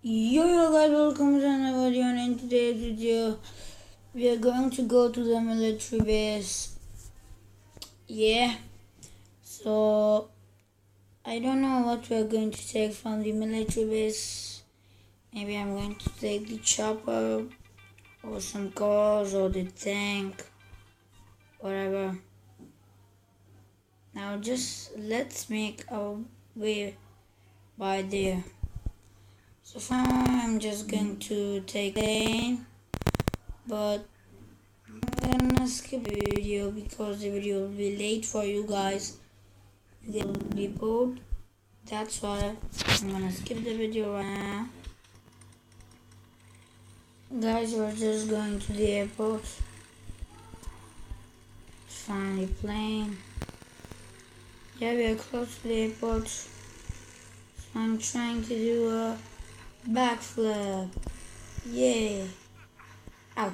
Yo guys, welcome to another video, and in today's video we are going to go to the military base. Yeah, so I don't know what we are going to take from the military base. Maybe I'm going to take the chopper or some cars or the tank, whatever. Now just let's make our way by there. So for now, I'm just going to take the plane, but I'm gonna skip the video because the video will be late for you guys. They will be bored. That's why I'm gonna skip the video right now. Guys, we're just going to the airport. Find the plane. Yeah, we are close to the airport. So I'm trying to do a backflip. Yay. Ouch.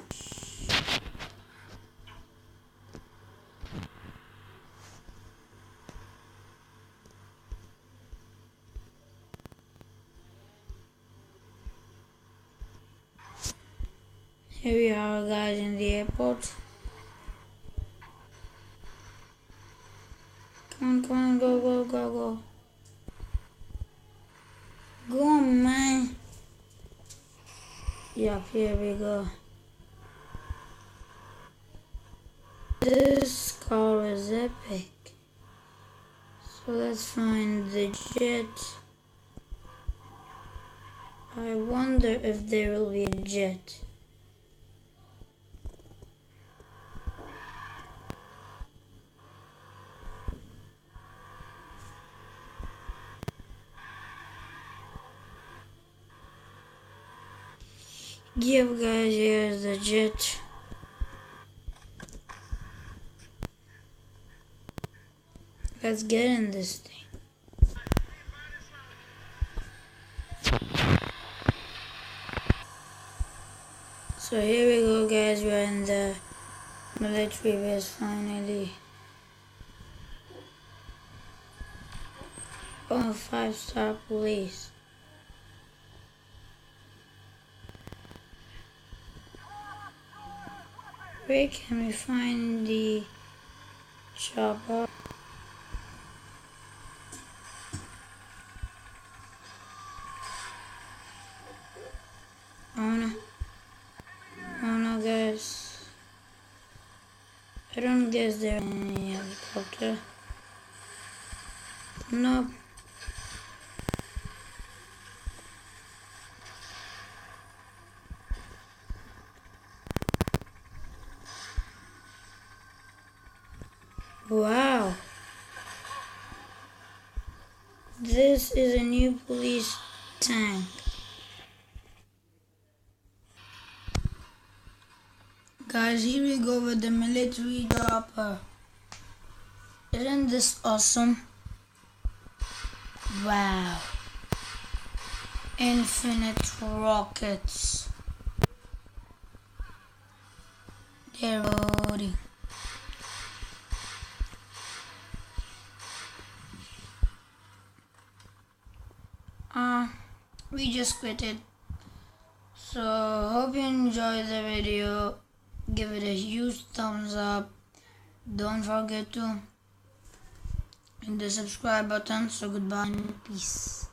Here we are, guys, in the airport. Come on, go. Go on, man. Yep, here we go. This car is epic. So let's find the jet. I wonder if there will be a jet. Yep, guys, here's the jet. Let's get in this thing. So here we go, guys, we're in the military base finally. Oh, 5-star police. Where can we find the chopper? Oh no, guys. I don't guess there's any helicopter. Nope. Wow. This is a new police tank. Guys, here we go with the military chopper. Isn't this awesome? Wow. Infinite rockets. They're loading. We just quit it. So hope you enjoyed the video. Give it a huge thumbs up. Don't forget to hit the subscribe button. So goodbye and peace.